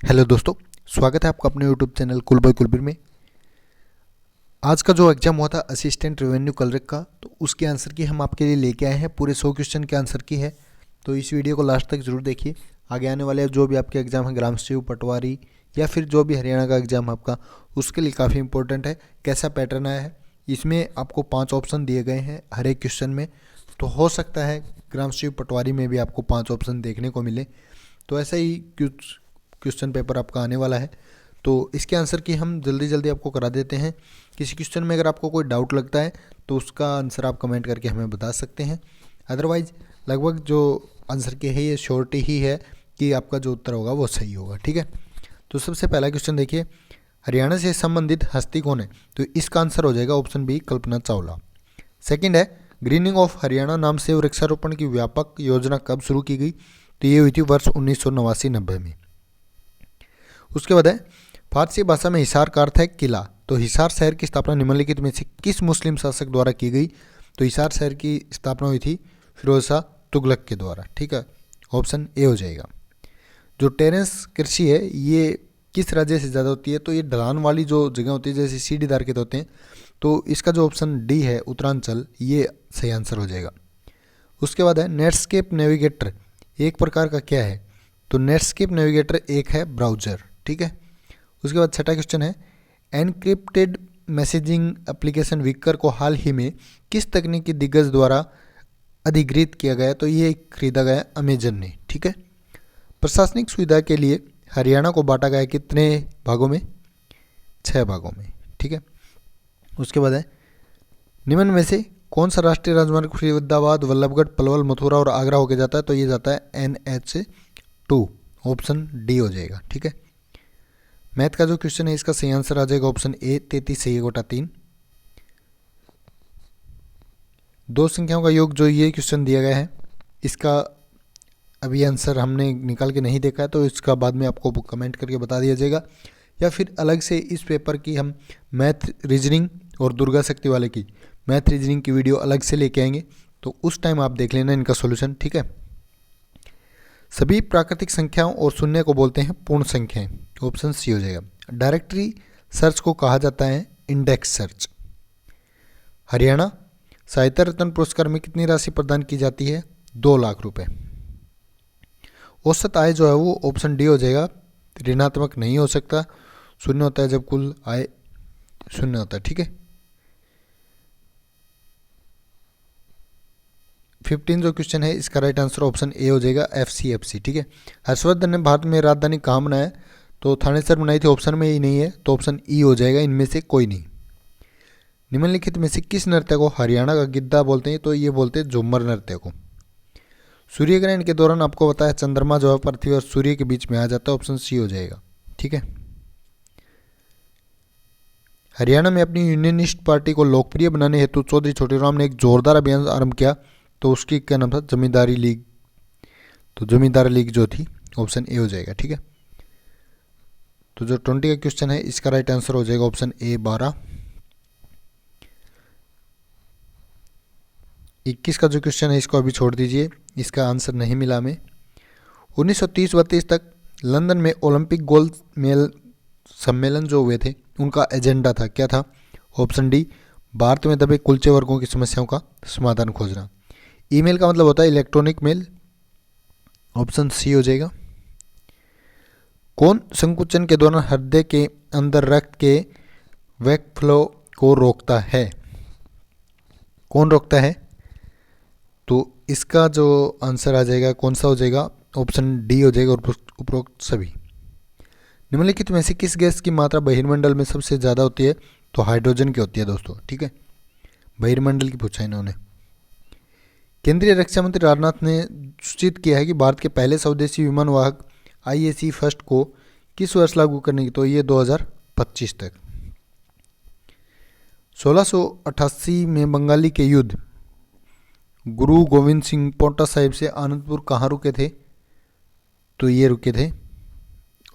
Hello दोस्तों, स्वागत है आपका अपने यूट्यूब चैनल कुलबॉय कुलबीर में। आज का जो एग्जाम हुआ था असिस्टेंट रेवेन्यू क्लर्क का, तो उसके आंसर की हम आपके लिए लेके आए हैं। पूरे 100 क्वेश्चन के आंसर की है, तो इस वीडियो को लास्ट तक जरूर देखिए। आगे आने वाले जो भी आपके एग्जाम है, ग्राम सेवक, पटवारी या फिर जो भी हरियाणा का एग्जाम आपका, उसके लिए काफ़ी इंपॉर्टेंट है। कैसा पैटर्न आया है, इसमें आपको 5 ऑप्शन दिए गए हैं हर एक क्वेश्चन में। तो हो सकता है ग्राम सेवक पटवारी में भी आपको 5 ऑप्शन देखने को मिले। तो ऐसा ही कुछ क्वेश्चन पेपर आपका आने वाला है, तो इसके आंसर की हम जल्दी जल्दी आपको करा देते हैं। किसी क्वेश्चन में अगर आपको कोई डाउट लगता है तो उसका आंसर आप कमेंट करके हमें बता सकते हैं। अदरवाइज लगभग जो आंसर की है ये श्योरिटी ही है कि आपका जो उत्तर होगा वो सही होगा। ठीक है, तो सबसे पहला क्वेश्चन देखिए, हरियाणा से संबंधित हस्ती कौन है? तो इसका आंसर हो जाएगा option B, Kalpana Chawla. Second है, ग्रीनिंग ऑफ हरियाणा नाम से वृक्षारोपण की व्यापक योजना कब शुरू की गई? तो ये हुई थी वर्ष 1989-90 में। उसके बाद है, फारसी भाषा में हिसार का अर्थ है किला। तो हिसार शहर की स्थापना निम्नलिखित में से किस मुस्लिम शासक द्वारा की गई? तो हिसार शहर की स्थापना हुई थी फिरोज शाह तुगलक के द्वारा। ठीक है, ऑप्शन ए हो जाएगा। जो टेरेस कृषि है ये किस राज्य से ज़्यादा होती है? तो ये ढलान वाली जो जगह होती है, जैसे सीढ़ीदार खेत होते हैं, तो इसका जो ऑप्शन डी है उत्तरांचल, ये सही आंसर हो जाएगा। उसके बाद है, नेटस्केप नेविगेटर एक प्रकार का क्या है? तो नेटस्केप नेविगेटर एक है ब्राउजर। ठीक है, उसके बाद छठा क्वेश्चन है, एनक्रिप्टेड मैसेजिंग एप्लीकेशन विकर को हाल ही में किस तकनीकी दिग्गज द्वारा अधिग्रहित किया गया? तो ये खरीदा गया अमेजन ने। ठीक है, प्रशासनिक सुविधा के लिए हरियाणा को बांटा गया कितने भागों में? 6 भागों में। ठीक है, उसके बाद है, निम्न में से कौन सा राष्ट्रीय राजमार्ग फरीदाबाद, वल्लभगढ़, पलवल, मथुरा और आगरा होके जाता है? तो ये जाता है NH2, ऑप्शन डी हो जाएगा। ठीक है, मैथ का जो क्वेश्चन है इसका सही आंसर आ जाएगा ऑप्शन ए, 33 सही गोटा 3। दो संख्याओं का योग जो ये क्वेश्चन दिया गया है, इसका अभी आंसर हमने निकाल के नहीं देखा है, तो इसका बाद में आपको कमेंट करके बता दिया जाएगा, या फिर अलग से इस पेपर की हम मैथ रीजनिंग और दुर्गा शक्ति वाले की मैथ रीजनिंग की वीडियो अलग से लेके आएंगे, तो उस टाइम आप देख लेना इनका सोल्यूशन। ठीक है, सभी प्राकृतिक संख्याओं और शून्य को बोलते हैं पूर्ण संख्याएं, ऑप्शन सी हो जाएगा। डायरेक्टरी सर्च को कहा जाता है इंडेक्स सर्च। हरियाणा साहित्य रत्न पुरस्कार में कितनी राशि प्रदान की जाती है? 2 लाख रुपए। औसत आय जो है वो ऑप्शन डी हो जाएगा, ऋणात्मक नहीं हो सकता, शून्य होता है जब कुल आय शून्य होता है। ठीक है, 15 जो क्वेश्चन है इसका राइट आंसर ऑप्शन ए हो जाएगा, FCFC। ठीक है, हर्षवर्धन ने भारत में राजधानी कहाँ बनाया? तो थानेसर बनाई थी, ऑप्शन में ही नहीं है, तो ऑप्शन ई हो जाएगा, इनमें से कोई नहीं। निम्नलिखित में से किस नृत्य को हरियाणा का गिद्धा बोलते हैं? तो ये बोलते हैं झूमर नृत्य को। सूर्य ग्रहण के दौरान आपको पता है चंद्रमा जो है पृथ्वी और सूर्य के बीच में आ जाता है, ऑप्शन सी हो जाएगा। ठीक है, हरियाणा में अपनी यूनियनिस्ट पार्टी को लोकप्रिय बनाने हेतु चौधरी छोटेराम ने एक जोरदार अभियान आरंभ किया, तो उसकी क्या नाम था? जमींदारी लीग। तो जमींदार लीग जो थी, ऑप्शन ए हो जाएगा। ठीक है, तो जो 20 का क्वेश्चन है इसका राइट आंसर हो जाएगा ऑप्शन ए, 12। 21 का जो क्वेश्चन है इसको अभी छोड़ दीजिए, इसका आंसर नहीं मिला हमें। 1930-32 तक लंदन में ओलंपिक गोल्ड मेल सम्मेलन जो हुए थे उनका एजेंडा था, क्या था? ऑप्शन डी, भारत में दबे कुलचे वर्गों की समस्याओं का समाधान खोजना। ईमेल का मतलब होता है इलेक्ट्रॉनिक मेल, ऑप्शन सी हो जाएगा। कौन संकुचन के दौरान हृदय के अंदर रक्त के वेग फ्लो को रोकता है? कौन रोकता है? तो इसका जो आंसर आ जाएगा कौन सा हो जाएगा? ऑप्शन डी हो जाएगा, उपरोक्त सभी। निम्नलिखित में से किस गैस की मात्रा बहिर्मंडल में सबसे ज़्यादा होती है? तो हाइड्रोजन की होती है दोस्तों। ठीक है, बहिर्मंडल की पूछा इन्होंने। केंद्रीय रक्षा मंत्री राजनाथ ने सूचित किया है कि भारत के पहले स्वदेशी विमान वाहक IAC फर्स्ट को किस वर्ष लागू करने की? तो ये 2025 तक। 1688 में बंगाली के युद्ध गुरु गोविंद सिंह पोंटा साहिब से आनंदपुर कहाँ रुके थे? तो ये रुके थे,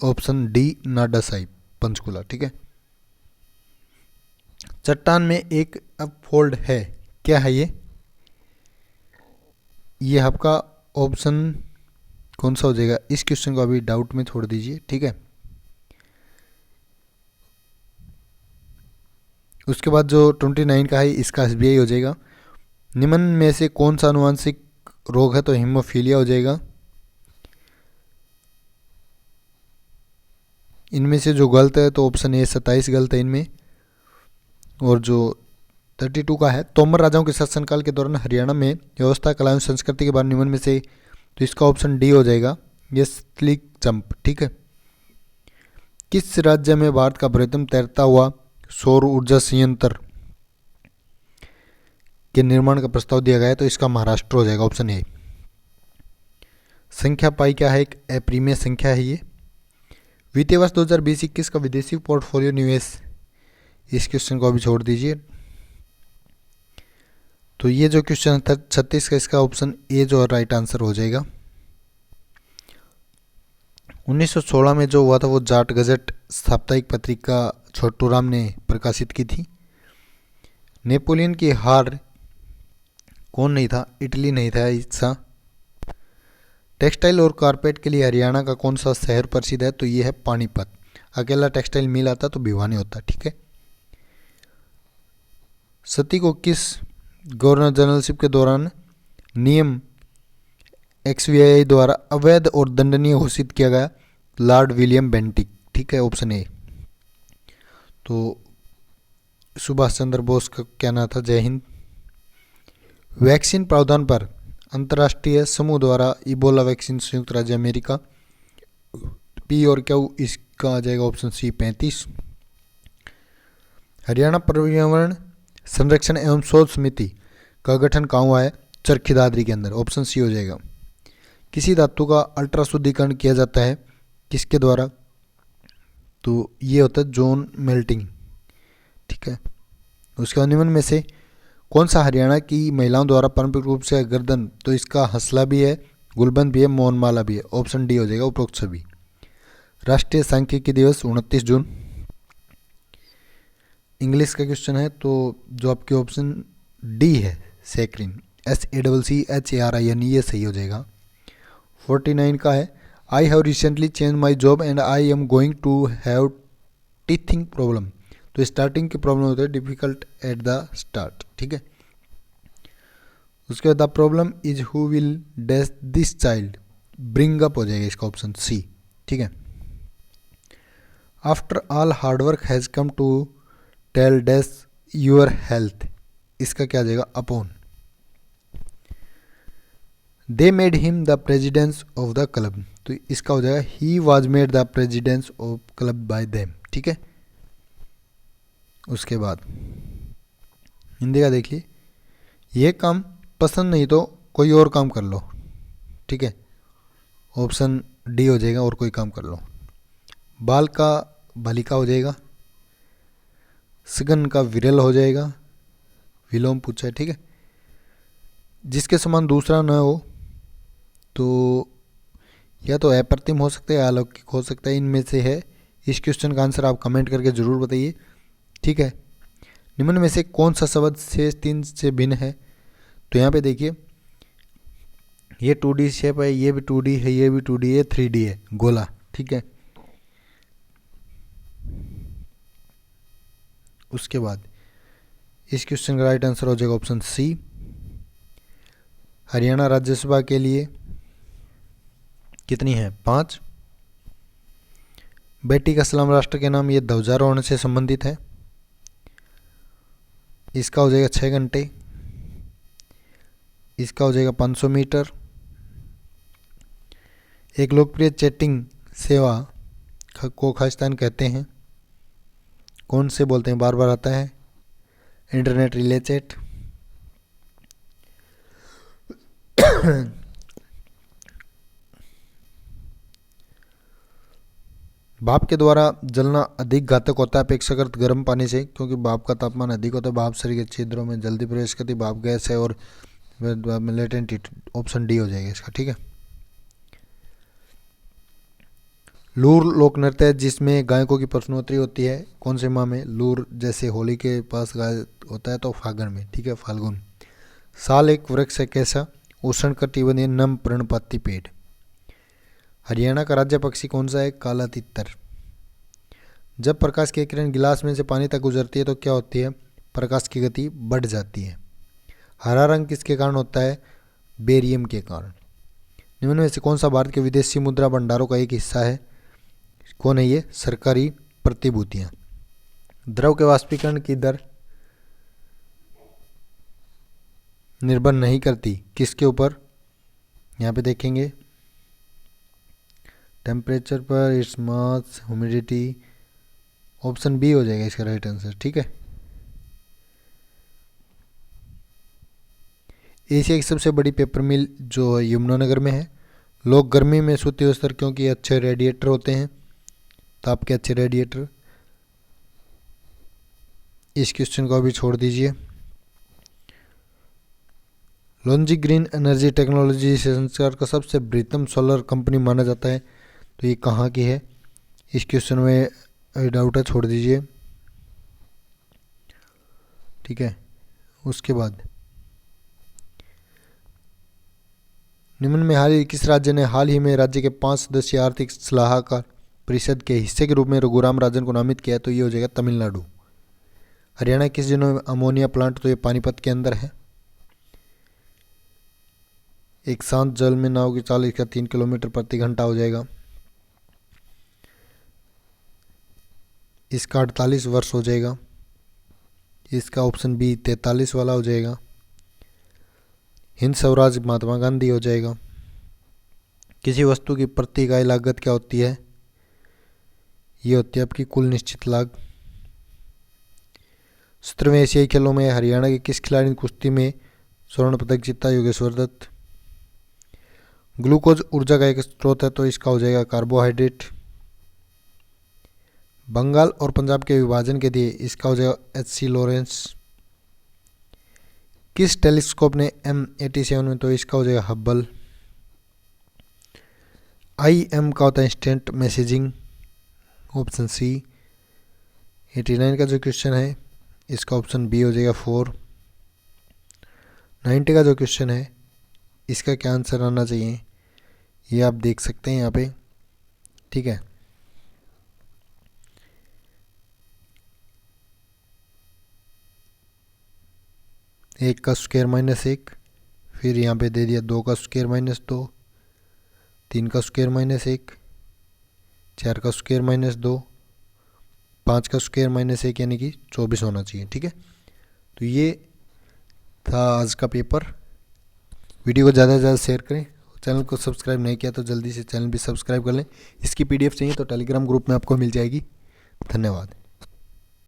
ऑप्शन डी, नाडा साहिब, पंचकुला। ठीक है, चट्टान में एक अपफोल्ड है, क्या है ये? ये आपका ऑप्शन कौन सा हो जाएगा? इस क्वेश्चन को अभी डाउट में छोड़ दीजिए। ठीक है, उसके बाद जो 29 का है इसका SBI हो जाएगा। निम्न में से कौन सा आनुवंशिक रोग है, तो हीमोफीलिया हो जाएगा। इनमें से जो गलत है तो ऑप्शन ए 27 गलत है इनमें। और जो 32 का है, तोमर राजाओं के शासनकाल के दौरान हरियाणा में व्यवस्था, कला एवं संस्कृति के बारे निम्न में से, तो इसका ऑप्शन डी हो जाएगा, ये स्लिक जंप। ठीक है। किस राज्य में भारत का बृहत्तम तैरता हुआ सौर ऊर्जा संयंत्र के निर्माण का प्रस्ताव दिया गया है, तो इसका महाराष्ट्र हो जाएगा, ऑप्शन ए। संख्या पाई क्या है, एक अप्रीमेय संख्या है ये। वित्तीय वर्ष 2020-21 का विदेशी पोर्टफोलियो निवेश, इस क्वेश्चन को अभी छोड़ दीजिए। तो ये जो क्वेश्चन था 36 का, इसका ऑप्शन ए जो राइट आंसर हो जाएगा। 1916 में जो हुआ था वो जाट गजट साप्ताहिक पत्रिका छोटू राम ने प्रकाशित की थी। नेपोलियन की हार कौन नहीं था, इटली नहीं था हिस्सा। टेक्सटाइल और कारपेट के लिए हरियाणा का कौन सा शहर प्रसिद्ध है, तो ये है पानीपत। अकेला टेक्सटाइल मिल आता तो भिवानी होता। ठीक है। सती को किस गवर्नर जनरलशिप के दौरान नियम XVII द्वारा अवैध और दंडनीय घोषित किया गया, लॉर्ड विलियम बेंटिक। ठीक है, ऑप्शन ए। तो सुभाष चंद्र बोस का क्या नाम था, जय हिंद। वैक्सीन प्रावधान पर अंतर्राष्ट्रीय समूह द्वारा इबोला वैक्सीन संयुक्त राज्य अमेरिका, पी और क्यू, इसका आ जाएगा ऑप्शन सी 35। हरियाणा पर्यावरण संरक्षण एवं शोध समिति का गठन कहाँ हुआ है, चरखी दादरी के अंदर, ऑप्शन सी हो जाएगा। किसी धातु का अल्ट्रा शुद्धिकरण किया जाता है किसके द्वारा, तो ये होता है जोन मेल्टिंग। ठीक है। उसके बाद निम्न में से कौन सा हरियाणा की महिलाओं द्वारा पारंपरिक रूप से गर्दन, तो इसका हंसला भी है, गुलबंद भी है, मौनमाला भी है, ऑप्शन डी हो जाएगा, उपरोक्त सभी। राष्ट्रीय सांख्यिकी दिवस 29 जून। इंग्लिश का क्वेश्चन है, तो जो आपके ऑप्शन डी है सैक्रिन, SACCHARIN, ये सही हो जाएगा। 49 का है, I have recently change my job and I am going to have teething problem, तो स्टार्टिंग की प्रॉब्लम होता है डिफिकल्ट एट द स्टार्ट। ठीक है। उसके बाद the problem is who will dash this child, bring up हो जाएगा इसका ऑप्शन सी। ठीक है। After all hard work has come to tell dash your health, इसका क्या आ जाएगा, upon. They made him the presidents of the club, तो इसका हो जाएगा he was made the presidents of club by them. ठीक है। उसके बाद हिंदी का देखिए, ये काम पसंद नहीं तो कोई और काम कर लो। ठीक है, ऑप्शन डी हो जाएगा, और कोई काम कर लो। बाल का बालिका हो जाएगा, सगन का विरल हो जाएगा, विलोम पूछा है। ठीक है। जिसके समान दूसरा न हो, तो या तो अप्रतिम हो सकता है, अलौकिक हो सकता है, इनमें से है। इस क्वेश्चन का आंसर आप कमेंट करके ज़रूर बताइए। ठीक है। निम्न में से कौन सा शब्द शेष 3 से भिन्न है, तो यहाँ पे देखिए, ये 2D शेप है, ये भी 2D है, ये भी 2D है, 3D है, गोला। ठीक है। उसके बाद इस क्वेश्चन का राइट आंसर हो जाएगा ऑप्शन सी। हरियाणा राज्यसभा के लिए कितनी है, 5। बेटी का सलाम राष्ट्र के नाम, ये ध्वजारोहण से संबंधित है, इसका हो जाएगा 6 घंटे। इसका हो जाएगा 500 मीटर। एक लोकप्रिय चैटिंग सेवा को खालिस्तान कहते हैं, कौन से बोलते हैं, बार बार आता है, इंटरनेट रिले चैट। भाप के द्वारा जलना अधिक घातक होता है अपेक्षाकृत गर्म पानी से, क्योंकि भाप का तापमान अधिक होता है, भाप शरीर के छिद्रों में जल्दी प्रवेश करती, भाप गैस है और लेटेंट हीट, ऑप्शन डी हो जाएगा इसका। ठीक है। लूर लोक नृत्य है जिसमें गायकों की प्रश्नोत्तरी होती है, कौन से माह में, लूर जैसे होली के पास गाय होता है तो फागण में। ठीक है, फाल्गुन। साल एक वृक्ष है कैसा, उष्णकटिबंधीय नम पर्णपाती पेड़। हरियाणा का राज्य पक्षी कौन सा है, काला तितर। जब प्रकाश की किरण गिलास में से पानी तक गुजरती है तो क्या होती है? प्रकाश की गति बढ़ जाती है। हरा रंग किसके कारण होता है? बेरियम के कारण। निम्न में से कौन सा भारत के विदेशी मुद्रा भंडारों का एक हिस्सा है? कौन है ये? सरकारी प्रतिभूतियां। द्रव के वाष्पीकरण की दर निर्भर नहीं करती किसके ऊपर? यहाँ पे देखेंगे टेम्परेचर पर, it's mass, humidity. Option B हो जाएगा इसका राइट आंसर। ठीक है। एशिया की सबसे बड़ी पेपर मिल जो है यमुनानगर में है। लोग गर्मी में सूती वस्त्र क्योंकि अच्छे रेडिएटर होते हैं, ताप के अच्छे रेडिएटर। इस क्वेश्चन को अभी छोड़ दीजिए। लोन्जी ग्रीन एनर्जी टेक्नोलॉजी संसार का सबसे बृहत्तम सोलर कंपनी माना जाता है, तो ये कहाँ की है? इस क्वेश्चन में डाउट है, छोड़ दीजिए। ठीक है। उसके बाद निम्न में किस राज्य ने हाल ही में राज्य के 5 सदस्यीय आर्थिक सलाहकार परिषद के हिस्से के रूप में रघुराम राजन को नामित किया है? तो ये हो जाएगा तमिलनाडु। हरियाणा किस जिले में अमोनिया प्लांट? तो ये पानीपत के अंदर है। एक शांत जल में नाव की चाल इसका 3 किलोमीटर प्रति घंटा हो जाएगा। इसका 48 वर्ष हो जाएगा। इसका ऑप्शन बी 43 वाला हो जाएगा। हिंद स्वराज महात्मा गांधी हो जाएगा। किसी वस्तु की प्रति इकाई लागत क्या होती है? ये होती है आपकी कुल निश्चित लागत। 17वें एशियाई खेलों में हरियाणा के किस खिलाड़ी ने कुश्ती में स्वर्ण पदक जीता? योगेश्वर दत्त। ग्लूकोज ऊर्जा का एक स्रोत है, तो इसका हो जाएगा कार्बोहाइड्रेट। बंगाल और पंजाब के विभाजन के दिए, इसका हो जाएगा एच.सी. लॉरेंस। किस टेलीस्कोप ने M87 में? तो इसका हो जाएगा हब्बल। IM का होता है इंस्टेंट मैसेजिंग, ऑप्शन सी। 89 का जो क्वेश्चन है इसका ऑप्शन बी हो जाएगा 4। 90 का जो क्वेश्चन है इसका क्या आंसर आना चाहिए, ये आप देख सकते हैं यहाँ पे। ठीक है। एक का स्क्वायर माइनस 1, फिर यहाँ पे दे दिया 2 का स्क्वायर माइनस 2, 3 का स्क्वायर माइनस 1, 4 का स्क्वायर माइनस 2, 5 का स्क्वायर माइनस 1, यानी कि 24 होना चाहिए। ठीक है। तो ये था आज का पेपर। वीडियो को ज़्यादा से ज़्यादा शेयर करें। चैनल को सब्सक्राइब नहीं किया तो जल्दी से चैनल भी सब्सक्राइब कर लें। इसकी PDF चाहिए तो टेलीग्राम ग्रुप में आपको मिल जाएगी। धन्यवाद।